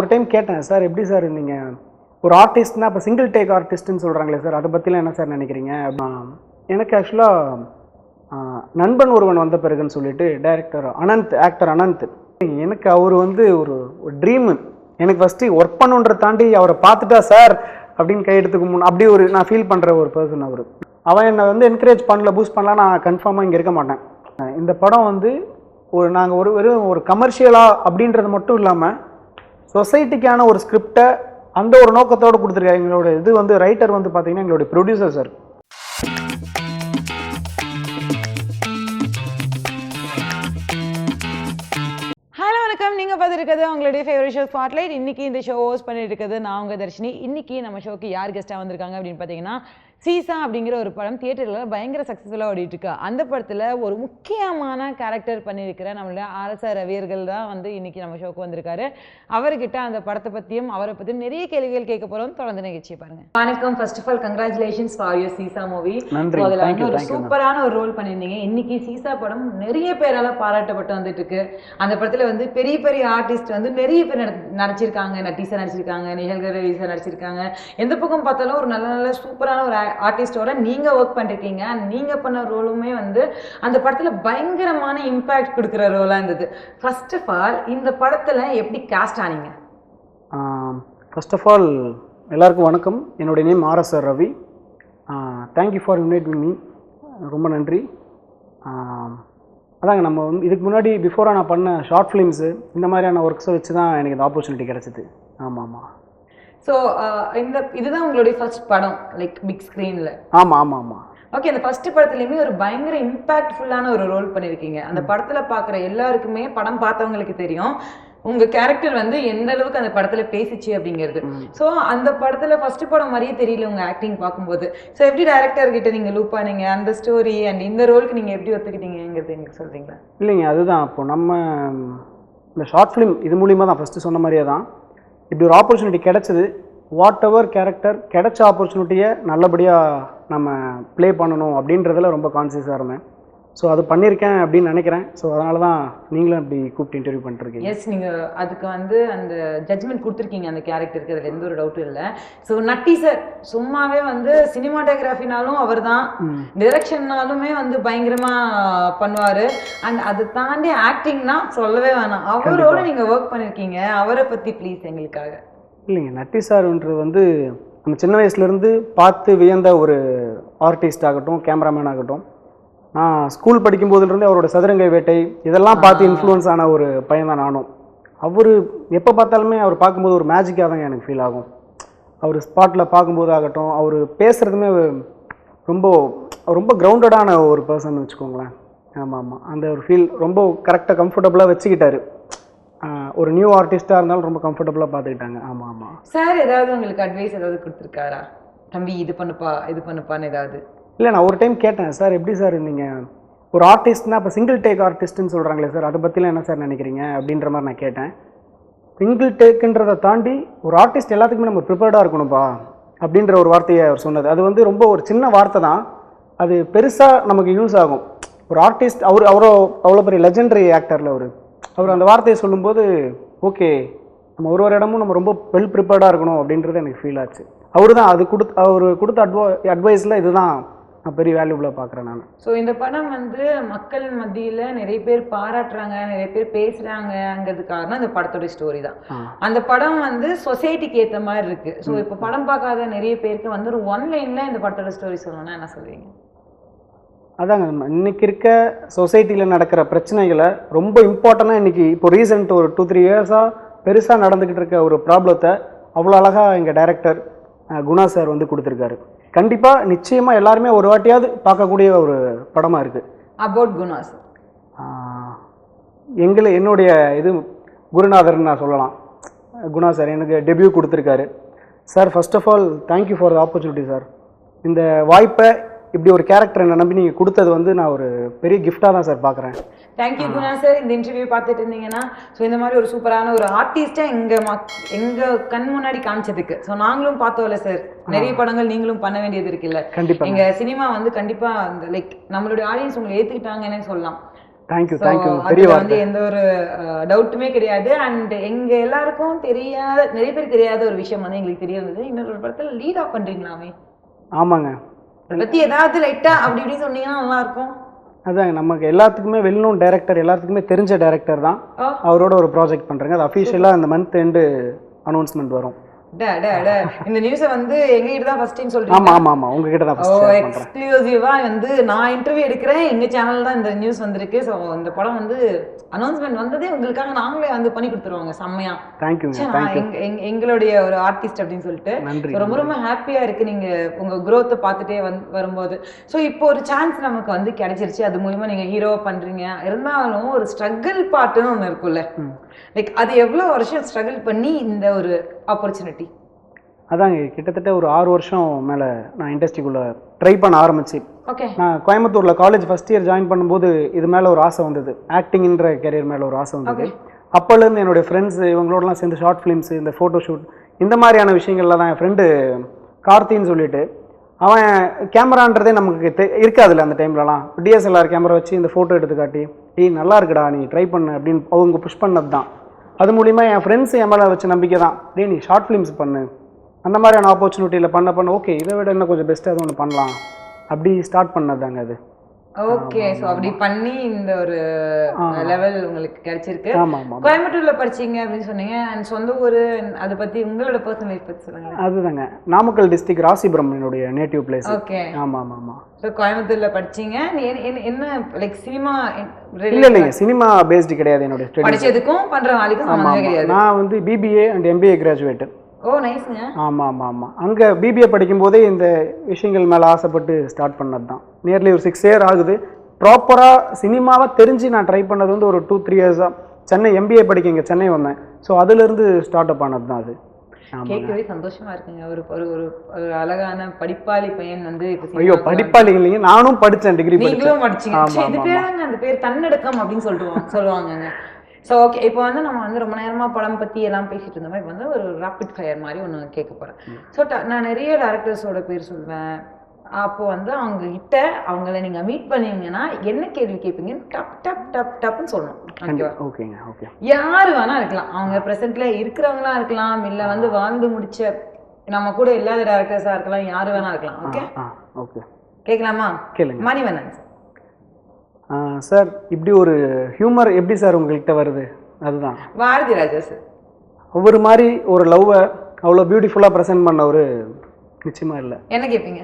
ஒரு டைம் கேட்டேன், சார் எப்படி சார் நீங்கள் ஒரு ஆர்டிஸ்ட்னா இப்போ சிங்கிள் டேக் ஆர்டிஸ்ட்னு சொல்கிறாங்களே சார், அதை பற்றிலாம் என்ன சார் நினைக்கிறீங்க? எனக்கு ஆக்சுவலாக நண்பன் ஒருவன் வந்த பிறகுன்னு சொல்லிட்டு டைரக்டர் அனந்த், ஆக்டர் அனந்த், எனக்கு அவர் வந்து ஒரு ட்ரீமு. எனக்கு ஃபஸ்ட்டு ஒர்க் பண்ணுன்றதை தாண்டி அவரை பார்த்துட்டா சார் அப்படின்னு கையெடுத்துக்கு முன் அப்படி ஒரு நான் ஃபீல் பண்ணுற ஒரு பர்சன் அவர். அவன் என்னை வந்து என்கரேஜ் பண்ணல, பூஸ்ட் பண்ணலாம், நான் கன்ஃபார்மாக இங்கே இருக்க மாட்டேன். இந்த படம் வந்து நாங்கள் வெறும் ஒரு கமர்ஷியலாக அப்படின்றது மட்டும் இல்லாமல் சொசைட்டிக்கான ஒரு ஸ்கிரிப்டை அந்த ஒரு நோக்கத்தோடு கொடுத்துருக்காங்க. எங்களோட இது வந்து ரைட்டர் வந்து பார்த்தீங்கன்னா எங்களுடைய ப்ரொடியூசர் சார். வணக்கம், நீங்கள் பார்த்துருக்கிறது உங்களுடைய ஃபேவரட் ஷோ ஸ்பாட்லைட். இன்றைக்கி இந்த ஷோ ஹோஸ்ட் பண்ணிட்டு இருக்கிறது நான் உங்கள் தர்ஷினி. இன்றைக்கி நம்ம ஷோக்கு யார் கெஸ்ட்டாக வந்திருக்காங்க அப்படின்னு பார்த்தீங்கன்னா, சீசா அப்படிங்கிற ஒரு படம் தியேட்டரில் பயங்கர சக்ஸஸ்ஃபுல்லாக ஓடிட்டுருக்கு. அந்த படத்தில் ஒரு முக்கியமான கேரக்டர் பண்ணியிருக்கிற நம்மளுடைய ஆர்எஸ் ரவியர்கள் தான் வந்து இன்றைக்கி நம்ம ஷோக்கு வந்திருக்காரு. அவர்கிட்ட அந்த படத்தை பற்றியும் அவரை பற்றியும் நிறைய கேள்விகள் கேட்க போகிறோம். தொடர்ந்து நிகழ்ச்சியை பாருங்கள். வணக்கம். First of all congratulations for your Seesaw movie. அதில் ஒரு சூப்பரான ஒரு ரோல் பண்ணியிருந்தீங்க. இன்றைக்கி சீசா படம் நிறைய பேரால் பாராட்டப்பட்டு வந்துட்டு இருக்கு. அந்த படத்தில் வந்து பெரிய பெரிய ஆர்டிஸ்ட் வந்து நிறைய பேர் நடிச்சிருக்காங்க. நட்டீசா நடிச்சிருக்காங்க, நிகழ்கர் ரவிசா நடிச்சிருக்காங்க. எந்த பக்கம் பார்த்தாலும் ஒரு நல்ல நல்ல சூப்பரான ஒரு ஆர்டிஸ்டோட நீங்கள் ஒர்க் பண்ணிருக்கீங்க. நீங்கள் பண்ண ரோலுமே வந்து அந்த படத்தில் பயங்கரமான இம்பேக்ட் கொடுக்குற ரோலாக இருந்தது. ஃபர்ஸ்ட் ஆஃப் ஆல் இந்த படத்தில் எப்படி காஸ்ட் ஆனீங்க? ஃபர்ஸ்ட் ஆஃப் ஆல் எல்லாருக்கும் வணக்கம். என்னுடைய name RS Ravi. Thank you for inviting me. ரொம்ப நன்றி. அதாங்க, நம்ம வந்து இதுக்கு முன்னாடி பிஃபோராக நான் பண்ண ஷார்ட் ஃபிலிம்ஸு இந்த மாதிரியான ஒர்க்ஸை வச்சு தான் எனக்கு இந்த ஆப்பர்ச்சுனிட்டி கிடச்சிது. ஆமாம் ஆமாம். ஸோ இதுதான் உங்களுடைய ஃபர்ஸ்ட் படம், லைக் பிக் ஸ்க்ரீனில்? ஆமாம் ஆமாம் ஆமாம். ஓகே. அந்த ஃபர்ஸ்ட் படத்துலையுமே ஒரு பயங்கர இம்பாக்ட்ஃபுல்லான ஒரு ரோல் பண்ணியிருக்கீங்க. அந்த படத்தில் பார்க்குற எல்லாருக்குமே, படம் பார்த்தவங்களுக்கு தெரியும் உங்கள் கேரக்டர் வந்து எந்த அளவுக்கு அந்த படத்தில் பேசிச்சு அப்படிங்கிறது. ஸோ அந்த படத்தில் ஃபர்ஸ்ட் படம் மாதிரியே தெரியல உங்கள் ஆக்டிங் பார்க்கும்போது. ஸோ எப்படி டைரக்டர்கிட்ட நீங்கள் லூப் ஆனீங்க, அந்த ஸ்டோரி அண்ட் இந்த ரோலுக்கு நீங்கள் எப்படி ஒத்துக்கிட்டீங்கிறது எங்களுக்கு சொல்கிறீங்களா? இல்லைங்க, அதுதான் இப்போ நம்ம இந்த ஷார்ட் ஃபிலிம் இது மூலிமா தான் ஃபஸ்ட்டு சொன்ன மாதிரியே தான் இப்படி ஒரு ஆப்பர்ச்சுனிட்டி கிடச்சிது. வாட் எவர் கேரக்டர் கிடைச்ச ஆப்பர்ச்சுனிட்டியை நல்லபடியாக நம்ம ப்ளே பண்ணணும் அப்படின்றதில் ரொம்ப கான்சியஸாக இருந்தேன். ஸோ அது பண்ணியிருக்கேன் அப்படின்னு நினைக்கிறேன். ஸோ அதனால தான் நீங்களும் அப்படி கூப்பிட்டு இன்டர்வியூ பண்ணிருக்கீங்க. எஸ், நீங்கள் அதுக்கு வந்து அந்த ஜட்ஜ்மெண்ட் கொடுத்துருக்கீங்க அந்த கேரக்டருக்கு, அதில் எந்த ஒரு டவுட்டும் இல்லை. ஸோ நட்டி சார் சும்மாவே வந்து சினிமாட்டோகிராஃபினாலும் அவர் தான், டிரெக்ஷன்னாலுமே வந்து பயங்கரமாக பண்ணுவார். அண்ட் அதை தாண்டி ஆக்டிங்னா சொல்லவே வேணாம். அவரோட நீங்கள் ஒர்க் பண்ணியிருக்கீங்க. அவரை பற்றி ப்ளீஸ் எங்களுக்காக. இல்லைங்க, நட்டி சார்ன்றது வந்து நம்ம சின்ன வயசுலேருந்து பார்த்து வியந்த ஒரு ஆர்டிஸ்ட் ஆகட்டும், கேமராமேன் ஆகட்டும். நான் ஸ்கூல் படிக்கும்போதுலேருந்து அவரோட சதுரங்கை வேட்டை இதெல்லாம் பார்த்து இன்ஃப்ளூயன்ஸ் ஆன ஒரு பையன் தான் நானும். அவர் எப்போ பார்த்தாலுமே அவர் பார்க்கும்போது ஒரு மேஜிக்காக தான் எனக்கு ஃபீல் ஆகும். அவர் ஸ்பாட்டில் பார்க்கும்போது ஆகட்டும், அவர் பேசுகிறதுமே ரொம்ப ரொம்ப கிரவுண்டடான ஒரு பர்சன் வச்சுக்கோங்களேன். ஆமாம் ஆமாம். அந்த ஒரு ஃபீல் ரொம்ப கரெக்டாக கம்ஃபர்டபுளாக வச்சுக்கிட்டாரு. ஒரு நியூ ஆர்டிஸ்டாக இருந்தாலும் ரொம்ப கம்ஃபர்டபுளாக பார்த்துக்கிட்டாங்க. ஆமாம் ஆமாம். சார் ஏதாவது உங்களுக்கு அட்வைஸ் ஏதாவது கொடுத்துருக்காரா? தம்பி இது பண்ணுப்பா, இது பண்ணுப்பான்னு ஏதாவது? இல்லை, நான் ஒரு டைம் கேட்டேன், சார் எப்படி சார் நீங்கள் ஒரு ஆர்டிஸ்ட்னா இப்போ சிங்கிள் டேக் ஆர்டிஸ்ட்னு சொல்கிறாங்களே சார், அதை பற்றிலாம் என்ன சார் நினைக்கிறீங்க அப்படின்ற மாதிரி நான் கேட்டேன். சிங்கிள் டேக்குன்றதை தாண்டி ஒரு ஆர்டிஸ்ட் எல்லாத்துக்குமே நம்ம ப்ரிப்பேர்டாக இருக்கணும்ப்பா அப்படின்ற ஒரு வார்த்தையை அவர் சொன்னது. அது வந்து ரொம்ப ஒரு சின்ன வார்த்தை தான், அது பெருசாக நமக்கு யூஸ் ஆகும். ஒரு ஆர்டிஸ்ட் அவ்வளோ பெரிய லெஜெண்டரி ஆக்டரில் அவர் அந்த வார்த்தையை சொல்லும்போது ஓகே, நம்ம ஒரு இடமும் நம்ம ரொம்ப வெல் ப்ரிப்பேர்டாக இருக்கணும் அப்படின்றது எனக்கு ஃபீல் ஆச்சு. அவர் தான் அது அவர் கொடுத்த அட்வைஸில் இதுதான் நான் பெரிய வேல்யூபிளாக பார்க்குறேன் நான். ஸோ இந்த படம் வந்து மக்கள் மத்தியில் நிறைய பேர் பாராட்டுறாங்க, நிறைய பேர் பேசுகிறாங்கங்கிறது காரணம் இந்த படத்தோட ஸ்டோரி தான். அந்த படம் வந்து சொசைட்டிக்கு ஏற்ற மாதிரி இருக்குது. ஸோ இப்போ படம் பார்க்காத நிறைய பேருக்கு வந்து ஒரு ஒன்லைனில் இந்த படத்தோட ஸ்டோரி சொல்லணும்னா என்ன சொல்வீங்க? அதாங்க, இன்றைக்கி இருக்க சொசைட்டியில் நடக்கிற பிரச்சனைகளை ரொம்ப இம்பார்ட்டண்ட்டாக இன்றைக்கி இப்போ ரீசெண்ட் ஒரு 2-3 இயர்ஸாக பெருசாக நடந்துக்கிட்டு இருக்க ஒரு ப்ராப்ளத்தை அவ்வளோ அழகாக எங்கள் டைரக்டர் குணா சார் வந்து கொடுத்துருக்காரு. கண்டிப்பாக நிச்சயமாக எல்லாருமே ஒரு வாட்டியாவது பார்க்கக்கூடிய ஒரு படமாக இருக்குது. அபவுட் குணா சார், என்னுடைய இது குருநாதர்னு நான் சொல்லலாம். குணா சார் எனக்கு டெபியூ கொடுத்துருக்காரு. Sir first of all thank you for the opportunity sir. இந்த வாய்ப்பை இப்படி ஒரு கேரக்டரை நம்பி நீங்கள் கொடுத்தது வந்து நான் ஒரு பெரிய கிஃப்டாக தான் சார் பார்க்குறேன். Thank you Guna sir. இந்த இன்டர்வியூ பார்த்துட்டு இருந்தீங்கன்னா, ஸோ இந்த மாதிரி ஒரு சூப்பரான ஒரு ஆர்டிஸ்ட்டாக எங்கள் கண் முன்னாடி காமிச்சதுக்கு ஸோ நாங்களும் பார்த்தோம்ல சார், நிறைய படங்கள் நீங்களும் பண்ண வேண்டியது இருக்குல்ல. கண்டிப்பாக எங்கள் சினிமா வந்து கண்டிப்பாக அந்த லைக் நம்மளுடைய ஆடியன்ஸ் உங்களை ஏற்றுக்கிட்டாங்கன்னே சொல்லலாம். தேங்க்யூ So, தேங்க்யூ பெரிய அதுல வந்து வார்த்தை. எந்த ஒரு டவுட்டுமே கிடையாது. அண்ட் எங்க எல்லாருக்கும் தெரியாத, நிறைய பேர் தெரியாத ஒரு விஷயம் வந்து எங்களுக்கு தெரிய வந்தது. இன்னொரு ஒரு படத்துல லீட் ஆஃப் பண்றீங்களாமே, ஆமாங்க. அதை பத்தி ஏதாவது லைட்டா அப்படி இப்படி சொன்னீங்கன்னா நல்லா இருக்கும். அதாங்க நமக்கு எல்லாத்துக்குமே வெல் நோன் டைரக்டர், எல்லாத்துக்குமே தெரிஞ்ச டைரக்டர் தான். ஓ, அவரோட ஒரு ப்ராஜெக்ட் பண்ணுறேங்க. அது அஃபிஷியலாக இந்த மந்த் எண்டு அனௌன்ஸ்மெண்ட் வரும். இந்த நியூஸை வந்து எங்ககிட்ட தான் ஃபர்ஸ்ட் டைம் ஆமாம் சொல்றீங்க. ஆமாம் ஆமாம் உங்ககிட்ட தான் ஓ, ஃபஸ்ட் ஷேர் பண்ணுறேன். எக்ஸ்க்ளூசிவா வந்து நான் இன்டர்வியூ எடுக்கிறேன், எங்க சேனல் தான் இந்த நியூஸ் வந்திருக்கு. ஸோ இந்த படம் வந்து அனௌன்ஸ்மெண்ட் வந்ததே உங்களுக்காக நாங்களே வந்து பண்ணி கொடுத்துருவாங்க செம்மையா. தேங்க்யூங்க சரி, தேங்க்யூ. எங்களுடைய ஒரு ஆர்டிஸ்ட் அப்படின்னு சொல்லிட்டு நன்றி. ரொம்ப ரொம்ப ஹாப்பியா இருக்கு நீங்க உங்க growth பார்த்துட்டே வரும்போது. ஸோ இப்போ ஒரு சான்ஸ் நமக்கு வந்து கிடைச்சிருச்சு, அது மூலியமா நீங்க ஹீரோ பண்றீங்க. இருந்தாலும் ஒரு ஸ்ட்ரகிள் பார்ட்டுன்னு ஒன்று இருக்குல்ல, லைக் அது எவ்வளோ வருஷம் ஸ்ட்ரகிள் பண்ணி இந்த ஒரு ஆப்பர்ச்சுனிட்டி? அதாங்க கிட்டத்தட்ட ஒரு 6 வருஷம் மேலே நான் இண்டஸ்ட்ரிக்குள்ளே ட்ரை பண்ண ஆரம்பிச்சு. ஓகே. நான் கோயம்புத்தூரில் காலேஜ் ஃபஸ்ட் இயர் ஜாயின் பண்ணும்போது இது மேலே ஒரு ஆசை வந்தது, ஆக்டிங்ன்ற கெரியர் மேலே ஒரு ஆசை வந்தது. அப்போலேருந்து என்னுடைய ஃப்ரெண்ட்ஸு இவங்களோடலாம் சேர்ந்து ஷார்ட் ஃபிலிம்ஸு, இந்த ஃபோட்டோ ஷூட், இந்த மாதிரியான விஷயங்கள்ல தான் என் ஃப்ரெண்டு கார்த்தின்னு சொல்லிட்டு, அவன் கேமரான்றதே நமக்கு இருக்காதுல்ல அந்த டைம்லலாம். டிஎஸ்எல்ஆர் கேமரா வச்சு இந்த ஃபோட்டோ எடுத்து காட்டி, நல்லா இருக்குடா நீ ட்ரை பண்ணு அப்படின்னு அவங்க புஷ் பண்ணது தான். அது மூலிமா என் ஃப்ரெண்ட்ஸ் என் மேலே வச்ச நம்பிக்கை தான், நீ ஷார்ட் ஃபிலிம்ஸ் பண்ணு, அந்த மாதிரியான ஆப்பர்ச்சுனிட்டியில் பண்ண ஓகே இதை விட இன்னும் கொஞ்சம் பெஸ்ட்டாக ஒன்று பண்ணலாம் அப்படி ஸ்டார்ட் பண்ணது தாங்க அது. ஓகே. ஸோ அப்படி பண்ணி இந்த ஒரு லெவல் உங்களுக்கு கிடைச்சிருக்கு. ஆமாம் ஆமாம் கோயம்புத்தூர்ல படிச்சீங்க அப்படின்னு சொன்னீங்க. அண்ட் சொந்த ஊர், அதை பத்தி உங்களோட பர்சனல் லைஃப் பத்தி சொல்லுங்க. அதுதாங்க நாமக்கல் டிஸ்ட்ரிக்ட் ராசிபுரம் என்னுடைய நேட்டிவ் பிளேஸ். ஓகே. ஆமாம் ஆமாம் ஆமாம். ஸோ கோயம்புத்தூர்ல படிச்சீங்க. என்ன லைக் சினிமா இல்லை இல்லைங்க, சினிமா பேஸ்டு கிடையாது என்னுடைய ஸ்டடி. படிச்சதுக்கும் பண்ற வேலைக்கும் சம்மந்தமே கிடையாது. நான் வந்து பிபிஏ அண்ட் எம்பிஏ கிராஜுவேட்டு. ஓ, நைஸ்ங்க. ஆமாம் ஆமாம் ஆமாம். அங்கே பிபிஏ படிக்கும்போதே இந்த விஷயங்கள் மேலே ஆசைப்பட்டு ஸ்டார்ட் பண்ணது தான். நியர்லி ஒரு 6 இயர் ஆகுது. ப்ராப்பராக சினிமாவை தெரிஞ்சு நான் ட்ரை பண்ணது வந்து ஒரு 2-3 இயர்ஸாக. சென்னை எம்பிஏ படிக்க இங்கே சென்னை வந்தேன். ஸோ அதுலேருந்து ஸ்டார்ட் அப் ஆனது தான் அது. கேட்கவே சந்தோஷமா இருக்குங்க. ஒரு ஒரு ஒரு அழகான படிப்பாளி பையன் வந்து ஐயோ படிப்பாளி இல்லைங்க, நானும் படித்தேன், டிகிரி நீங்களும் படிச்சீங்க. இது பேருங்க அந்த பேர் தன்னடக்கம் அப்படின்னு சொல்லுவாங்கங்க. ஸோ ஓகே, இப்போ வந்து நம்ம வந்து ரொம்ப நேரமா படம் பத்தி எல்லாம் பேசிட்டு இருந்தோம். இப்போ வந்து ஒரு ராபிட் ஃபயர் மாதிரி ஒன்று கேட்க போறேன். ஸோ நான் நிறைய டேரக்டர்ஸோட பேர் சொல்வேன். அப்போ வந்து அவங்க கிட்ட அவங்கள நீங்க மீட் பண்ணீங்கன்னா என்ன கேள்வி கேட்பீங்க? டப் டப் டப் டப்னு சொல்லணும். ஓகேவா? ஓகேங்க ஓகே. யாரு வேணா இருக்கலாம், அவங்க பிரசன்ட்ல இருக்கிறவங்களா இருக்கலாம், இல்ல வந்து வாழ்ந்து முடிச்ச நம்ம கூட இல்லாத டேரக்டர்ஸா இருக்கலாம், யாரு வேணா இருக்கலாம். ஓகே ஓகே கேட்கலாமா? கேளுங்க. மணிவண்ணன் சார், இப்படி ஒரு ஹியூமர் எப்படி சார் உங்கள்கிட்ட வருது? அதுதான் பாரதி ராஜா சார். ஒவ்வொரு மாதிரி ஒரு லவ்வை அவ்வளோ பியூட்டிஃபுல்லாக ப்ரெசென்ட் பண்ண ஒரு நிச்சயமாக இல்லை. என்ன கேட்பீங்க?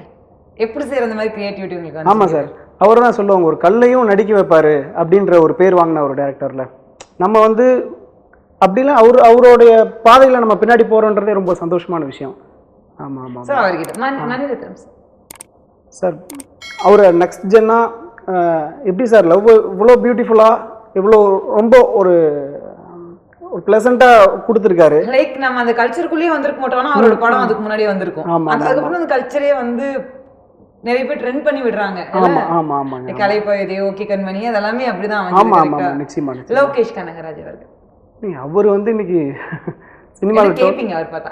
எப்படி சார் அந்த மாதிரி கிரியேட்டிவிட்டி உங்களுக்கு? ஆமாம் சார், அவர் தான் சொல்லுவாங்க ஒரு கல்லையும் நடிக்க வைப்பார் அப்படின்ற ஒரு பேர் வாங்கின ஒரு டேரக்டரில். நம்ம வந்து அப்படிலாம் அவருடைய பாதையில் நம்ம பின்னாடி போகிறோன்றதே ரொம்ப சந்தோஷமான விஷயம். ஆமாம் ஆமாம் சார். அவர்கிட்ட மணிரத்னம் சார், அவர் நெக்ஸ்ட் ஜென்னாக எப்படி சார் லவ் இவ்வளோ பியூட்டிஃபுல்லாக இவ்வளோ ரொம்ப ஒரு ப்ளசண்ட்டாக கொடுத்துருக்காரு. லைக் நம்ம அந்த கல்ச்சருக்குள்ளேயே வந்திருக்க மாட்டோம்னா அவரோட படம் அதுக்கு முன்னாடியே வந்திருக்கும். அதுக்கப்புறம் அந்த கல்ச்சரே வந்து நிறைய பேர் ட்ரெண்ட் பண்ணி விடுறாங்க. ஆமாம் ஆமாம் ஆமாங்க. கலைப்பகுதி, ஓகே கண்மணி, அதெல்லாமே அப்படிதான். ஆமாம் ஆமாம் நிச்சயமா. லோகேஷ் கனகராஜ் அவர்கள் அவர் வந்து இன்னைக்கு சினிமாவில் கேட்பீங்க அவர் பார்த்தா.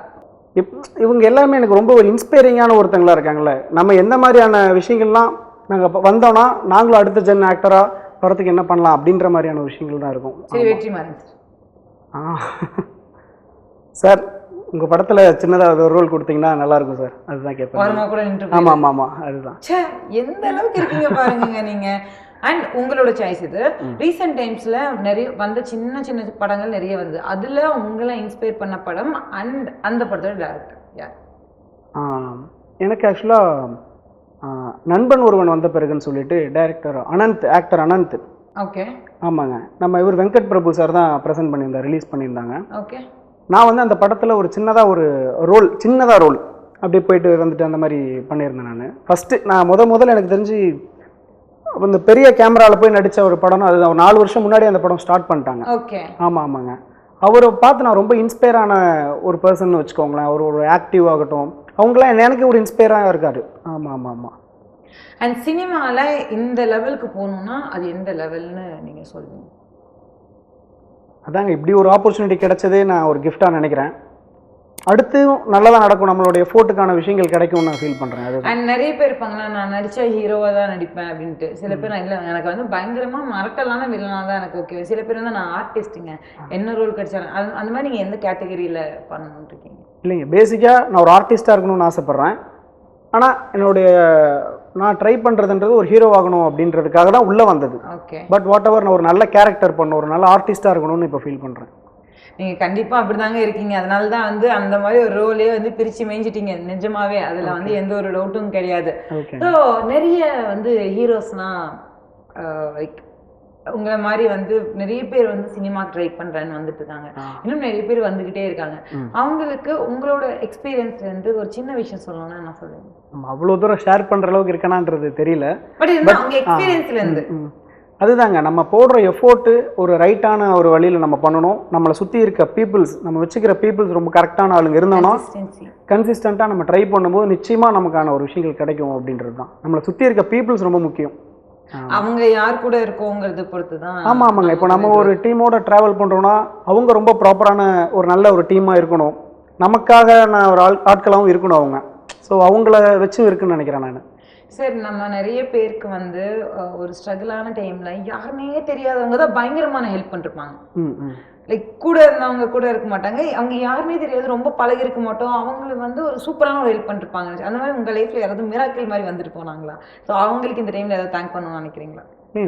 இவங்க எல்லாமே எனக்கு ரொம்ப ஒரு இன்ஸ்பைரிங்கான ஒருத்தங்களா இருக்காங்கல்ல. நம்ம எந்த மாதிரியான விஷயங்கள்லாம் நாங்கள் வந்தோம்னா நாங்களும் அடுத்த ஜென் ஆக்டராக வரத்துக்கு என்ன பண்ணலாம் அப்படின்ற மாதிரியான விஷயங்கள் தான் இருக்கும். சரி, வெற்றிமாறன் சார், உங்கள் படத்தில் சின்னதாக ஒரு ரோல் கொடுத்தீங்கன்னா நல்லாயிருக்கும் சார், அதுதான் கேட்பேன். ஆமாம் ஆமாம் ஆமாம் அதுதான். எந்த அளவுக்கு இருக்கீங்க பாருங்க நீங்க. அண்ட் உங்களோட சாய்ஸ் இது. ரீசெண்ட் டைம்ஸ்ல நிறைய வந்த சின்ன சின்ன படங்கள் நிறைய வந்து, அதுல உங்களை இன்ஸ்பயர் பண்ண படம் அண்ட் அந்த படத்தோட டைரக்டர் யார்? எனக்கு ஆக்சுவலாக நண்பன் ஒருவன் வந்த பிறகுன்னு சொல்லிட்டு director Anand, actor Anand. Okay. ஆமாங்க, நம்ம இவர் வெங்கட் பிரபு சார் தான் ப்ரெசென்ட் பண்ணியிருந்தார், ரிலீஸ் பண்ணியிருந்தாங்க. ஓகே. நான் வந்து அந்த படத்தில் ஒரு சின்னதாக ரோல் அப்படியே போயிட்டு வந்துட்டு அந்த மாதிரி பண்ணியிருந்தேன். நான் ஃபஸ்ட்டு நான் முதல்ல எனக்கு தெரிஞ்சு இந்த பெரிய கேமராவில் போய் நடித்த ஒரு படம்னா அது 4 வருஷம் முன்னாடி அந்த படம் ஸ்டார்ட் பண்ணிட்டாங்க. ஓகே. ஆமாம் ஆமாங்க. அவரை பார்த்து நான் ரொம்ப இன்ஸ்பயர் ஆன ஒரு பர்சன் வச்சுக்கோங்களேன். ஒரு ஆக்டிவ் ஆகட்டும், அவங்களாம் எனக்கு ஒரு இன்ஸ்பயராக இருக்காரு. ஆமாம் ஆமாம் ஆமாம். அண்ட் சினிமாவில் இந்த லெவலுக்கு போகணுன்னா அது எந்த லெவல்னு நீங்கள் சொல்லுவீங்க? அதாங்க இப்படி ஒரு ஆப்பர்ச்சுனிட்டி கிடைச்சதே நான் ஒரு கிஃப்டாக நினைக்கிறேன். அடுத்து நல்லதாக நடக்கும், நம்மளுடைய எஃபோர்ட்டுக்கான விஷயங்கள் கிடைக்கும்னு நான் ஃபீல் பண்ணுறேன். அது அண்ட் நிறைய பேர் இருப்பாங்களா, நான் நடிச்சா ஹீரோவாக தான் நடிப்பேன் அப்படின்ட்டு. சில பேர் இல்லை எனக்கு வந்து பயங்கரமாக மறக்கலான வில்லனாக தான் எனக்கு ஓகே. சில பேர் வந்து நான் ஆர்டிஸ்ட்டுங்க, என்ன ரோல் கிடைச்சாலும் அந்த மாதிரி நீங்கள் எந்த கேட்டகரியில் பண்ணணும்னு இருக்கீங்க? இல்லைங்க, பேசிக்காக நான் ஒரு ஆர்டிஸ்ட்டாக இருக்கணும்னு ஆசைப்பட்றேன். ஆனால் நான் ட்ரை பண்ணுறதுன்றது ஒரு ஹீரோ ஆகணும் அப்படின்றதுக்காக தான் உள்ளே வந்தது. ஓகே. பட் வாட் எவர் நான் ஒரு நல்ல கேரக்டர் பண்ணணும், ஒரு நல்ல ஆர்டிஸ்ட்டாக இருக்கணும்னு இப்போ ஃபீல் பண்ணுறேன். நீங்கள் கண்டிப்பாக அப்படி தாங்க இருக்கீங்க. அதனால தான் வந்து அந்த மாதிரி ஒரு ரோலே வந்து பிரித்து மேய்ஞ்சிட்டீங்க நிஜமாவே. அதில் வந்து எந்த ஒரு டவுட்டும் கிடையாது. ஸோ நிறைய வந்து ஹீரோஸ்னால் லைக் உங்களை மாதிரி வந்து நிறைய பேர் வந்து சினிமா ட்ரை பண்ணுறேன்னு வந்துட்டு இருக்காங்க. இன்னும் நிறைய பேர் வந்துக்கிட்டே இருக்காங்க. அவங்களுக்கு உங்களோட எக்ஸ்பீரியன்ஸ்ல இருந்து ஒரு சின்ன விஷயம் சொல்லணும்னா என்ன சொல்லுங்க? நம்ம அவ்வளோ தூரம் ஷேர் பண்ணுற அளவுக்கு இருக்கணான்றது தெரியல. பட் உங்கள் எக்ஸ்பீரியன்ஸ்ல இருந்து அதுதாங்க, நம்ம போடுற எஃபோர்ட்டு ஒரு ரைட்டான ஒரு வழியில் நம்ம பண்ணணும். நம்மளை சுற்றி இருக்க பீப்புள்ஸ், நம்ம வச்சுக்கிற பீப்புள்ஸ் ரொம்ப கரெக்டான ஆளுங்க இருந்தோம்னா கன்சிஸ்டண்ட்டாக நம்ம ட்ரை பண்ணும்போது நிச்சயமாக நமக்கான ஒரு விஷயங்கள் கிடைக்கும் அப்படின்றது தான். நம்மளை சுற்றி இருக்க பீப்புள்ஸ் ரொம்ப முக்கியம். அவங்க யார் கூட இருக்கோங்கிறது பொறுத்து தான். ஆமாங்க, இப்போ நம்ம ஒரு டீமோட ட்ராவல் பண்ணுறோன்னா அவங்க ரொம்ப ப்ராப்பரான ஒரு நல்ல ஒரு டீமாக இருக்கணும். நமக்காக நான் ஒரு ஆட்களாகவும் இருக்கணும் அவங்க. ஸோ அவங்கள வச்சும் இருக்குன்னு நினைக்கிறேன் நான். சரி, நம்ம நிறைய பேருக்கு வந்து ஒரு ஸ்ட்ரகிளான டைமில் யாருமே தெரியாதவங்க தான் பயங்கரமான ஹெல்ப் பண்ணிருப்பாங்க. லைக் கூட இருந்தவங்க கூட இருக்க மாட்டாங்க, அவங்க யாருமே தெரியாது, ரொம்ப பழகி இருக்க மாட்டோம், அவங்களுக்கு வந்து ஒரு சூப்பரான ஒரு ஹெல்ப் பண்ணிருப்பாங்க. அந்த மாதிரி உங்கள் லைஃப்பில் யாராவது மிராக்கிள் மாதிரி வந்துட்டு போனாங்களா? ஸோ அவங்களுக்கு இந்த டைமில் ஏதாவது தேங்க் பண்ணணும்னு நினைக்கிறீங்களா?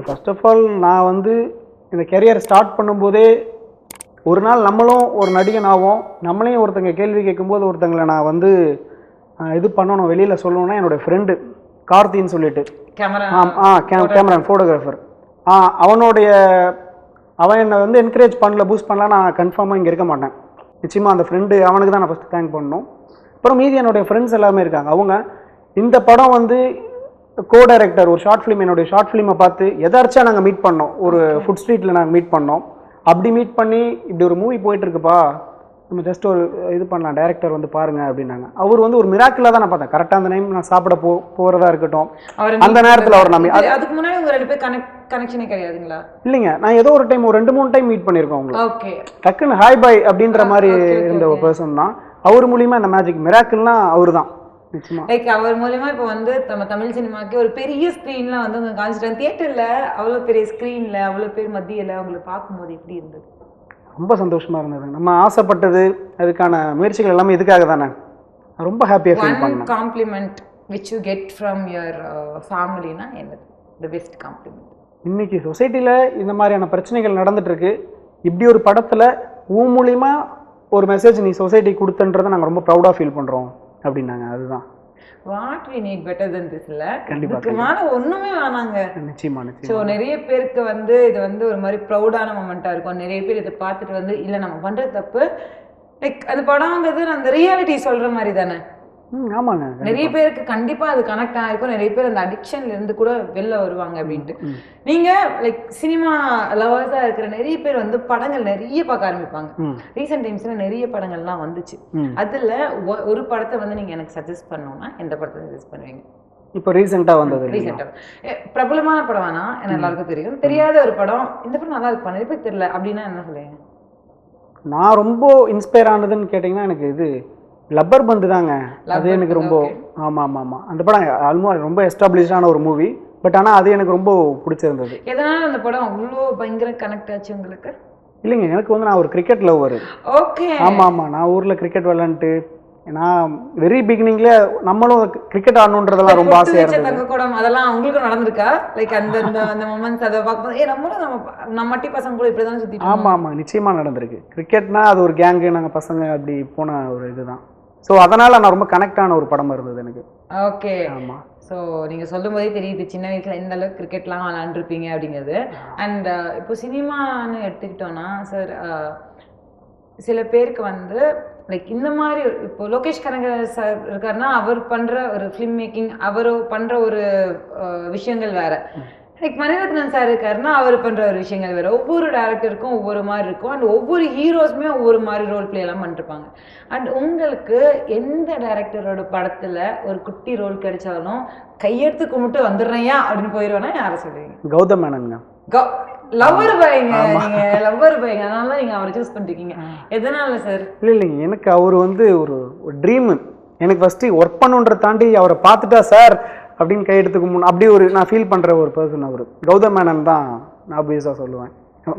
ஃபர்ஸ்ட் ஆஃப் ஆல் நான் வந்து இந்த கெரியர் ஸ்டார்ட் பண்ணும்போதே ஒரு நாள் நம்மளும் ஒரு நடிகன் ஆகும், நம்மளையும் ஒருத்தங்க கேள்வி கேட்கும்போது ஒருத்தங்களை நான் வந்து இது பண்ணணும், வெளியில் சொல்லணும்னா என்னோடய ஃப்ரெண்டு கார்த்தின்னு சொல்லிட்டு கேமரா ஃபோட்டோகிராஃபர், அவன் என்னை வந்து என்கரேஜ் பண்ணல, பூஸ்ட் பண்ணலாம், நான் கன்ஃபார்மாக இங்கே இருக்க மாட்டேன். நிச்சயமாக அந்த ஃப்ரெண்டு அவனுக்கு தான் நான் ஃபஸ்ட்டு தேங்க் பண்ணணும். அப்புறம் மீதி என்னுடைய ஃப்ரெண்ட்ஸ் எல்லாமே இருக்காங்க. அவங்க இந்த படம் வந்து கோ டைரக்டர் ஒரு ஷார்ட் ஃபிலிம், என்னுடைய ஷார்ட் ஃபிலிமை பார்த்து எதாச்சும் நாங்கள் மீட் பண்ணோம், ஒரு ஃபுட் ஸ்ட்ரீட்டில் நாங்கள் மீட் பண்ணோம். அப்படி மீட் பண்ணி இப்படி ஒரு மூவி போயிட்டுருக்குப்பா, நம்ம ஜஸ்ட் ஒரு இது பண்ணலாம், டைரக்டர் வந்து பாருங்க அப்படின்னாங்க. அவர் வந்து ஒரு மிராக்கிளாக தான் நான் பார்த்தேன். கரெக்டாக அந்த டைம் நான் சாப்பிட போகிறதா இருக்கட்டும், அந்த நேரத்தில் அவர் நம்ம அதுக்கு முன்னாடி உங்க ரெண்டு பேர் கனெக்ஷனே கிடையாதுங்களா? இல்லைங்க, நான் ஏதோ ஒரு டைம் ஒரு 2-3 டைம் மீட் பண்ணியிருக்கோம் அவங்களை. ஓகே. டக்குன்னு ஹாய் பாய் அப்படின்ற மாதிரி இருந்த ஒரு பர்சன் தான் அவர். மூலியமா இந்த மேஜிக் மிராக்கிள்னா அவர் தான். நிச்சயமா லைக் அவர் மூலியமா இப்போ வந்து நம்ம தமிழ் சினிமாக்கு ஒரு பெரிய ஸ்க்ரீன்ல வந்து உங்க கான்செப்ட் தியேட்டர்ல அவ்வளோ பெரிய ஸ்க்ரீன்ல அவ்வளோ பேர் மத்தியில் அவங்களை பார்க்கும்போது எப்படி இருந்தது? ரொம்ப சந்தோஷமாக இருந்தது. நம்ம ஆசைப்பட்டது அதுக்கான முயற்சிகள் எல்லாமே இதுக்காக தானே. ரொம்ப ஹாப்பியாக ஃபீல் பண்ணேன். Compliment which you get from your ஃபேமிலினா என்னது தி பெஸ்ட் காம்ப்ளிமெண்ட்? இன்றைக்கி சொசைட்டியில் இந்த மாதிரியான பிரச்சனைகள் நடந்துகிட்ருக்கு, இப்படி ஒரு படத்தில் மூலியமா ஒரு மெசேஜ் நீ சொசைட்டி கொடுத்தன்றதை நாங்கள் ரொம்ப ப்ரௌடாக ஃபீல் பண்ணுறோம் அப்படின்னாங்க. அதுதான் what we need better than this. இல்லை கண்டிப்பாக ஒன்றுமே வேணாங்க. நிச்சயமா. ஸோ நிறைய பேருக்கு வந்து இது வந்து ஒரு மாதிரி ப்ரௌடான மொமெண்ட்டாக இருக்கும். நிறைய பேர் இதை பார்த்துட்டு வந்து இல்லை நம்ம பண்ணுறது தப்பு, லைக் அது படங்கிறது அந்த ரியாலிட்டி சொல்கிற மாதிரி தானே. ஆமாங்க, நிறைய பேருக்கு கண்டிப்பாக அது கனெக்ட் ஆகிருக்கும். நிறைய பேர் அந்த அடிக்ஷன்ல இருந்து கூட வெளில வருவாங்க அப்படின்ட்டு. நீங்கள் லைக் சினிமா லவர்ஸாக இருக்கிற நிறைய பேர் வந்து படங்கள் நிறைய பார்க்க ஆரம்பிப்பாங்க. ரீசெண்ட் டைம்ஸில் நிறைய படங்கள்லாம் வந்துச்சு. அதில் ஒரு படத்தை வந்து நீங்கள் எனக்கு சஜஸ்ட் பண்ணணும்னா எந்த படத்தை சஜஸ்ட் பண்ணுவீங்க? இப்போ ரீசெண்டாக வந்தது. பிரபலமான படம் வேணா, எனக்கு எல்லாருக்கும் தெரியும். தெரியாத ஒரு படம், இந்த படம் நல்லா இருக்கு நிறைய பேர் தெரியல அப்படின்னா என்ன சொல்லுவீங்க? நான் ரொம்ப இன்ஸ்பயர் ஆனதுன்னு கேட்டிங்கன்னா எனக்கு இது லப்பர் பந்து தாங்க. அது எனக்கு ரொம்ப ஆமாம் அந்த படம் ஆல்மோஸ்ட் ரொம்ப எஸ்டாப்ளிஷ்டான ஒரு மூவி. பட் ஆனால் அது எனக்கு ரொம்ப பிடிச்சிருந்தது. எதனால அந்த படம் அவ்வளோ பயங்கர கனெக்ட் ஆச்சு உங்களுக்கு? இல்லைங்க, எனக்கு வந்து நான் ஒரு கிரிக்கெட் லவ்வர். ஓகே. ஆமாம் நான் ஊரில் கிரிக்கெட் விளையாண்டுட்டு நான் வெரி பிகினிங்ல நம்மளும் கிரிக்கெட் ஆடணுன்றதெல்லாம் ரொம்ப ஆசையாக இருந்தது. அதெல்லாம் உங்களுக்கு நடந்திருக்கா? லைக் அந்த அந்த மொமெண்ட்ஸ் அதை பார்க்கும்போது நம்மளும் நம்ம மட்டி பசங்க கூட இப்படி தான் சுற்றி. ஆமாம் நிச்சயமாக நடந்திருக்கு. கிரிக்கெட்னா அது ஒரு கேங்கு, நாங்கள் பசங்க அப்படி போன ஒரு இதுதான். ஸோ அதனால் நான் ரொம்ப கனெக்ட் ஆன ஒரு படமாக இருந்தது எனக்கு. ஓகே. ஆமாம். ஸோ நீங்கள் சொல்லும் போதே தெரியுது சின்ன வயசில் எந்த அளவுக்கு கிரிக்கெட்லாம் விளாண்டுருப்பீங்க அப்படிங்கிறது. அண்ட் இப்போ சினிமான்னு எடுத்துக்கிட்டோன்னா சார், சில பேருக்கு வந்து லைக் இந்த மாதிரி இப்போ லோகேஷ் கனகராஜ் சார் இருக்காருன்னா அவர் பண்ணுற ஒரு ஃபிலிம் மேக்கிங், அவர் பண்ணுற ஒரு விஷயங்கள் வேறு. லைக் மணிரத்னம் சார் இருக்காருன்னா அவர் பண்ணுற ஒரு விஷயங்கள் வேறு. ஒவ்வொரு டேரக்டருக்கும் ஒவ்வொரு மாதிரி இருக்கும். அண்ட் ஒவ்வொரு ஹீரோஸுமே ஒவ்வொரு மாதிரி ரோல் பிளே எல்லாம் பண்ணிருப்பாங்க. அண்ட் உங்களுக்கு எந்த டேரக்டரோட படத்தில் ஒரு குட்டி ரோல் கிடைச்சாலும் கையெடுத்து கும்பிட்டு வந்துடுறேயா அப்படின்னு போயிடுவேன்னா யாரை சொல்லுவீங்க? கௌதம் மேனனுங்க. லவ்வர் பாய்ங்க, நீங்க லவ்வர் பாய்ங்க, அதனால தான் நீங்க அவரை சூஸ் பண்ணிருக்கீங்க. எதனால சார்? இல்லைங்க, எனக்கு அவர் வந்து ஒரு ட்ரீமு. எனக்கு ஃபஸ்ட்டு ஒர்க் பண்ணுன்றதை தாண்டி அவரை பார்த்துட்டா சார் அப்படின்னு கையெடுத்துக்கு முன் அப்படி ஒரு நான் ஃபீல் பண்ணுற ஒரு பர்சன் அவர். கௌதம் மேனன் தான் நான் ஆப்வியஸாக சொல்லுவேன்.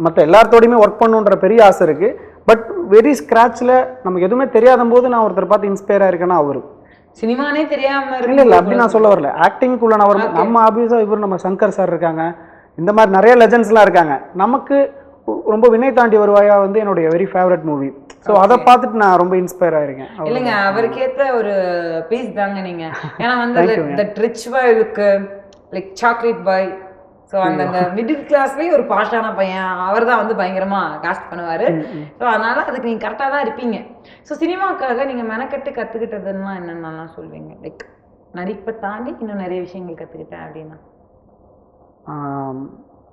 மற்ற எல்லாத்தோடையுமே ஒர்க் பண்ணுன்ற பெரிய ஆசை இருக்குது. பட் வெரி ஸ்க்ராட்சில் நமக்கு எதுவுமே தெரியாத போது நான் ஒருத்தர் பார்த்து இன்ஸ்பயர் ஆயிருக்கேன்னா அவர். சினிமானே தெரியாம இல்லை அப்படி நான் சொல்ல வரல. ஆக்டிங்குள்ள நான் வரும். நம்ம ஆப்வியஸாக இவர் நம்ம சங்கர் சார் இருக்காங்க, இந்த மாதிரி நிறைய லெஜண்ட்ஸ்லாம் இருக்காங்க. நமக்கு ரொம்ப வினை தாண்டி வருவாயா வந்து என்னுடைய வெரி ஃபேவரட் மூவி. ஸோ அதை பார்த்துட்டு நான் ரொம்ப இன்ஸ்பயர் ஆயிருக்கேன். இல்லைங்க, அவருக்கு ஏற்ற ஒரு பீஸ் தாங்க நீங்க. ஏன்னா வந்து ரிச் பாய் லுக்கு, லைக் சாக்லேட் பாய். ஸோ அந்த மிடில் கிளாஸ்லேயே ஒரு பாஷான பையன் அவர் தான் வந்து பயங்கரமா காஸ்ட் பண்ணுவார். ஸோ அதனால அதுக்கு நீங்கள் கரெக்டாக தான் இருப்பீங்க. ஸோ சினிமாவுக்காக நீங்கள் மெனக்கட்டு கற்றுக்கிட்டதுன்னா என்னென்னலாம் சொல்வீங்க? லைக் நடிப்பை தாண்டி இன்னும் நிறைய விஷயங்கள் கற்றுக்கிட்டேன் அப்படின்னா?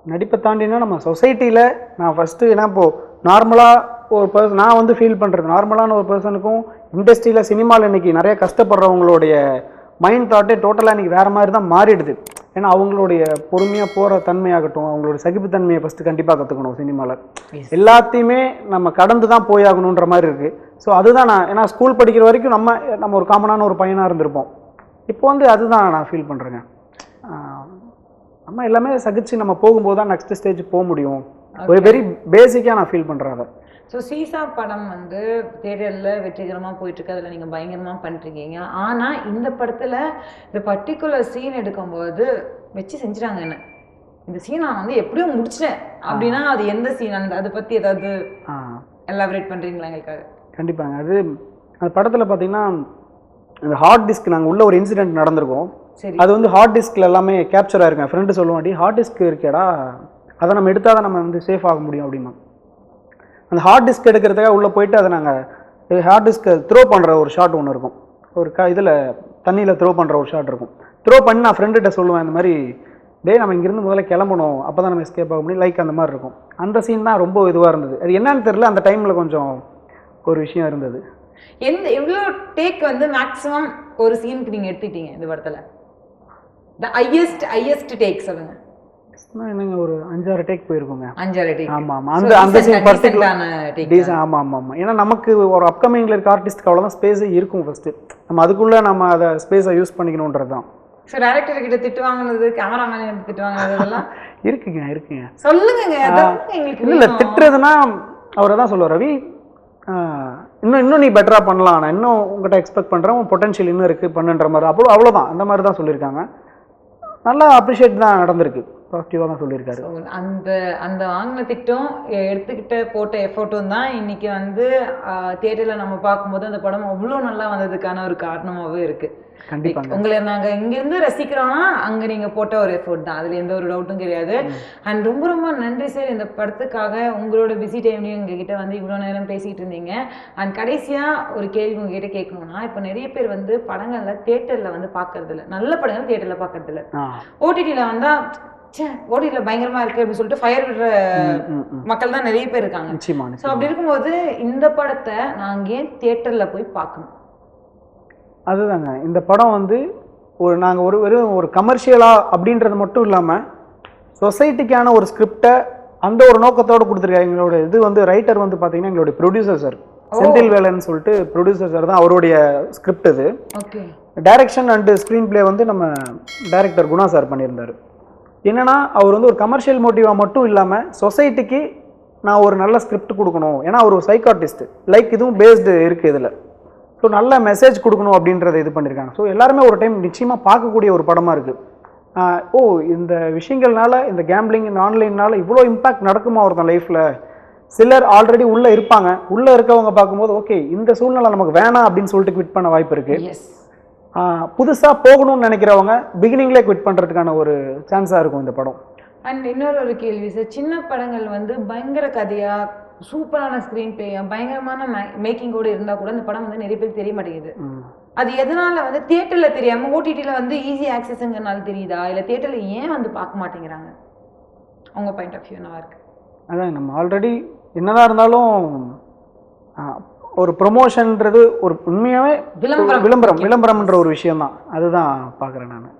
நடிப்பை தாண்டினா நம்ம சொசைட்டியில் நான் ஃபஸ்ட்டு ஏன்னா இப்போது நார்மலாக ஒரு பர்சன் நான் வந்து ஃபீல் பண்ணுறது நார்மலான ஒரு பர்சனுக்கும் இண்டஸ்ட்ரியில் சினிமாவில் இன்றைக்கி நிறைய கஷ்டப்படுறவங்களுடைய மைண்ட் தாட்டே டோட்டலாக இன்றைக்கி வேறு மாதிரி தான் மாறிடுது. ஏன்னா அவங்களுடைய பொறுமையாக போகிற தன்மையாகட்டும், அவங்களுடைய சகிப்புத்தன்மையை ஃபஸ்ட்டு கண்டிப்பாக கற்றுக்கணும். சினிமாவில் எல்லாத்தையுமே நம்ம கடந்து தான் போயாகணுன்ற மாதிரி இருக்குது. ஸோ அதுதான் நான் ஏன்னா ஸ்கூல் படிக்கிற வரைக்கும் நம்ம ஒரு காமனான ஒரு பையனாக இருந்திருப்போம். இப்போ வந்து அதுதான் நான் ஃபீல் பண்ணுறேங்க. நம்ம எல்லாமே சகிச்சு நம்ம போகும்போது தான் நெக்ஸ்ட் ஸ்டேஜ் போக முடியும். ஒரு வெரி பேசிக்காக நான் ஃபீல் பண்ணுறேன் அதை. ஸோ சீசா படம் வந்து தியேட்டரில் வெற்றிகரமாக போயிட்டுருக்கு, அதில் நீங்கள் பயங்கரமாக பண்ணிருக்கீங்க. ஆனால் இந்த படத்தில் இந்த பர்டிகுலர் சீன் எடுக்கும்போது வச்சு செஞ்சுட்டாங்க என்ன, இந்த சீன் நான் வந்து எப்படியும் முடிச்சிட்டேன் அப்படின்னா அது எந்த சீன்? அதை பற்றி ஏதாவது எலாபரேட் பண்ணுறீங்களா எங்களுக்காக? கண்டிப்பாங்க. அந்த படத்தில் பார்த்தீங்கன்னா இந்த ஹார்ட் டிஸ்க் நாங்கள் உள்ள ஒரு இன்சிடென்ட் நடந்திருக்கோம். அது வந்து ஹார்ட் டிஸ்கில் எல்லாமே கேப்சர் ஆயிருக்கேன். ஃப்ரெண்டு சொல்லுவாண்டி ஹார்ட் டிஸ்க் இருக்கேடா, அதை நம்ம எடுத்தால் தான் நம்ம வந்து சேஃப் ஆக முடியும் அப்படின்னா. அந்த ஹார்ட் டிஸ்க் எடுக்கிறதுக்காக உள்ளே போயிட்டு அதை நாங்கள் ஹார்ட் டிஸ்க்கை த்ரோ பண்ணுற ஒரு ஷாட் ஒன்று இருக்கும். ஒரு இதில் தண்ணியில் த்ரோ பண்ணுற ஒரு ஷாட் இருக்கும். த்ரோ பண்ணி நான் ஃப்ரெண்டுகிட்ட சொல்லுவேன் இந்த மாதிரி டே நம்ம இங்கேருந்து முதல்ல கிளம்பணும், அப்போ தான் நம்ம எஸ்கேப் ஆக முடியும், லைக் அந்த மாதிரி இருக்கும். அந்த சீன் தான் ரொம்ப இதுவாக இருந்தது. அது என்னன்னு தெரியல, அந்த டைமில் கொஞ்சம் ஒரு விஷயம் இருந்தது. எவ்வளோ டேக் வந்து மேக்ஸிமம் ஒரு சீனுக்கு நீங்கள் எடுத்துக்கிட்டீங்க இந்த படத்தில்? த ஹையஸ்ட் டேக் சொல்லுங்க. என்னங்க ஒரு 5-6 டேக் போயிருக்கோங்க. 5-6 டேக். ஆமாம் அந்த சீன் பர்டிகுலரான டேக். ஆமாம். ஏன்னா நமக்கு ஒரு அப்கமிங்கில் இருக்க ஆர்டிஸ்ட்க்கு அவ்வளோதான் ஸ்பேஸே இருக்கும். ஃபஸ்ட்டு நம்ம அதுக்குள்ளே நம்ம அதை ஸ்பேஸை யூஸ் பண்ணிக்கணுன்றது தான். ஸோ டேரக்டர் கிட்ட திட்டு வாங்கினது, கேமராமேன் திட்டு வாங்கினது அதெல்லாம் இருக்குங்க. சொல்லுங்க. இல்லை திட்டுறதுன்னா அவரை தான் சொல்லுவார், ரவி இன்னும் நீ பெட்டராக பண்ணலாம், நான் இன்னும் உங்கள்கிட்ட எக்ஸ்பெக்ட் பண்ணுறேன், உன் பொட்டன்ஷியல் இன்னும் இருக்குது பண்ணுன்ற மாதிரி. அவ்வளோதான், அந்த மாதிரி தான் சொல்லியிருக்காங்க. நல்லா அப்ரிஷியேட் தான் நடந்திருக்கு, பாசிட்டிவாக தான் சொல்லியிருக்காரு. அந்த வாங்கின திட்டம் எடுத்துக்கிட்ட போட்ட எஃபோர்ட்டும் தான் இன்னைக்கு வந்து தியேட்டரில் நம்ம பார்க்கும்போது அந்த படம் அவ்வளோ நல்லா வந்ததுக்கான ஒரு காரணமாகவே இருக்குது. கண்டிப்பாக உங்களை நாங்கள் இங்கேருந்து ரசிக்கிறோன்னா அங்கே நீங்கள் போட்ட ஒரு எஃபோர்ட் தான், அதில் எந்த ஒரு டவுட்டும் கிடையாது. அண்ட் ரொம்ப ரொம்ப நன்றி சார் இந்த படத்துக்காக. உங்களோட பிஸி டைம்லையும் எங்ககிட்ட வந்து இவ்வளோ நேரம் பேசிகிட்டு இருந்தீங்க. அண்ட் கடைசியாக ஒரு கேள்வி உங்ககிட்ட கேட்கணும்னா, இப்போ நிறைய பேர் வந்து படங்களில் தியேட்டரில் வந்து பார்க்கறதில்ல, நல்ல படங்கள் தியேட்டரில் பார்க்கறதில்ல, ஓடிடியில் வந்தால் ஓடிடியில் பயங்கரமாக இருக்குது அப்படின்னு சொல்லிட்டு ஃபயர் விடுற மக்கள் தான் நிறைய பேர் இருக்காங்க. ஸோ அப்படி இருக்கும்போது இந்த படத்தை நாங்கள் ஏன் தியேட்டரில் போய் பார்க்கணும்? அதுதாங்க, இந்த படம் வந்து நாங்கள் வெறும் ஒரு கமர்ஷியலாக அப்படின்றது மட்டும் இல்லாமல் சொசைட்டிக்கான ஒரு ஸ்கிரிப்டை அந்த ஒரு நோக்கத்தோடு கொடுத்துருக்காங்க. எங்களோட இது வந்து ரைட்டர் வந்து பார்த்தீங்கன்னா எங்களுடைய ப்ரொடியூசர் சார் செந்தில் வேலன் சொல்லிட்டு ப்ரொடியூசர் சார் தான், அவருடைய ஸ்கிரிப்ட் இது. டைரக்ஷன் அண்டு ஸ்க்ரீன் பிளே வந்து நம்ம டைரக்டர் குணா சார் பண்ணியிருந்தார். என்னென்னா அவர் வந்து ஒரு கமர்ஷியல் மோட்டிவாக மட்டும் இல்லாமல் சொசைட்டிக்கு நான் ஒரு நல்ல ஸ்கிரிப்ட் கொடுக்கணும், ஏன்னா அவர் ஒரு சைக்காட்டிஸ்ட், லைக் இதுவும் பேஸ்டு இருக்குது இதில். ஸோ நல்ல மெசேஜ் கொடுக்கணும் அப்படின்றத இது பண்ணியிருக்காங்க. ஸோ எல்லாருமே ஒரு டைம் நிச்சயமாக பார்க்கக்கூடிய ஒரு படமாக இருக்குது. இந்த விஷயங்கள்னால, இந்த கேம்பிளிங், இந்த ஆன்லைன்னால இவ்வளோ இம்பாக்ட் நடக்குமா ஒருத்தன் லைஃப்பில்? சிலர் ஆல்ரெடி உள்ளே இருப்பாங்க, உள்ளே இருக்கவங்க பார்க்கும்போது ஓகே இந்த சூழ்நிலை நமக்கு வேணாம் அப்படின்னு சொல்லிட்டு குவிட் பண்ண வாய்ப்பு இருக்குது. புதுசாக போகணும்னு நினைக்கிறவங்க பிகினிங்லேயே குவிட் பண்ணுறதுக்கான ஒரு சான்ஸாக இருக்கும் இந்த படம். அண்ட் இன்னொரு கேள்வி சார், சின்ன படங்கள் வந்து பயங்கர கதையாக சூப்பரான ஸ்க்ரீன் பிளேயா பயங்கரமான மேக்கிங்கோடு இருந்தால் கூட இந்த படம் வந்து நிறைய பேருக்கு தெரிய மாட்டேங்குது. அது எதனால வந்து தியேட்டரில் தெரியாமல் ஓடிடியில் வந்து ஈஸி ஆக்சஸுங்கிறனால தெரியுதா, இல்லை தியேட்டரில் ஏன் வந்து பார்க்க மாட்டேங்கிறாங்க? அவங்க பாயிண்ட் ஆஃப் வியூ என்னவா இருக்கு? அதான் நம்ம ஆல்ரெடி என்னதான் இருந்தாலும் ஒரு ப்ரொமோஷன்ன்றது ஒரு உண்மையாகவே விளம்பரம்ன்ற ஒரு விஷயம் தான், அதுதான் பார்க்குறேன் நான்.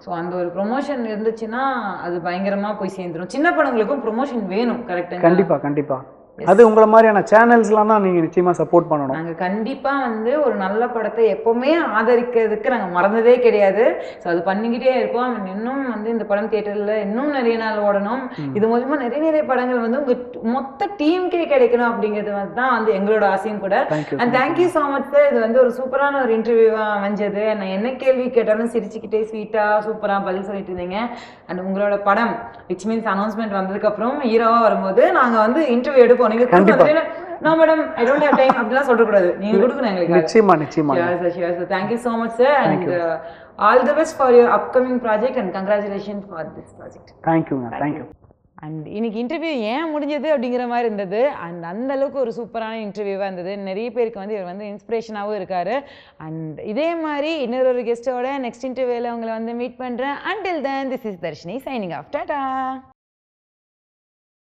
ஸோ அந்த ஒரு ப்ரொமோஷன் இருந்துச்சுன்னா அது பயங்கரமாக போய் சேர்ந்துடும். சின்ன படங்களுக்கும் ப்ரொமோஷன் வேணும். கரெக்டாக? கண்டிப்பாக கண்டிப்பாக. அது உங்களை மாதிரியான சேனல்ஸ்லாம் தான் நீங்கள் நிச்சயமாக சப்போர்ட் பண்ணணும். நாங்கள் கண்டிப்பாக வந்து ஒரு நல்ல படத்தை எப்போவுமே ஆதரிக்கிறதுக்கு நாங்கள் மறந்ததே கிடையாது. ஸோ அது பண்ணிக்கிட்டே இருப்போம். இன்னும் வந்து இந்த படம் தியேட்டரில் இன்னும் நிறைய நாள் ஓடணும். இது மூலமா நிறைய படங்கள் வந்து உங்கள் மொத்த டீமுக்கே கிடைக்கணும் அப்படிங்கிறது வந்து தான் வந்து எங்களோட ஆசையும் கூட. And thank you so much sir. இது வந்து ஒரு சூப்பரான ஒரு இன்டர்வியூவாக அமைஞ்சது. நான் என்ன கேள்வி கேட்டாலும் சிரிச்சுக்கிட்டே ஸ்வீட்டாக சூப்பராக பதில் சொல்லிட்டு இருந்தீங்க. அண்ட் உங்களோட படம் விச் மீன்ஸ் அனௌன்ஸ்மெண்ட் வந்ததுக்கப்புறம் ஹீரோவாக வரும்போது நாங்கள் வந்து இன்டர்வியூ எடுப்போம். நீங்க no madam I don't have time அப்படிலாம் சொல்ல கூடாது. நீங்க கொடுக்கணும் எங்களுக்கு. நிச்சயமா நிச்சயமா. Sure sir. Thank you so much sir and all the best for your upcoming project and congratulations for this project. Thank you ma'am. Thank you. And இன்னைக்கு interview ஏன் முடிஞ்சது அப்படிங்கிற மாதிரி இருந்தது. அண்ட் அந்த அளவுக்கு ஒரு சூப்பரான இன்டர்வியூவாக இருந்தது. நிறைய பேருக்கு வந்து இவர் வந்து இன்ஸ்பிரேஷனாகவும் இருக்காரு. அண்ட் இதே மாதிரி இன்னொரு கெஸ்ட்டோட நெக்ஸ்ட் இன்டர்வியூவில் உங்களை வந்து மீட் பண்ணுறேன். until then this is Darshini signing off. Tata.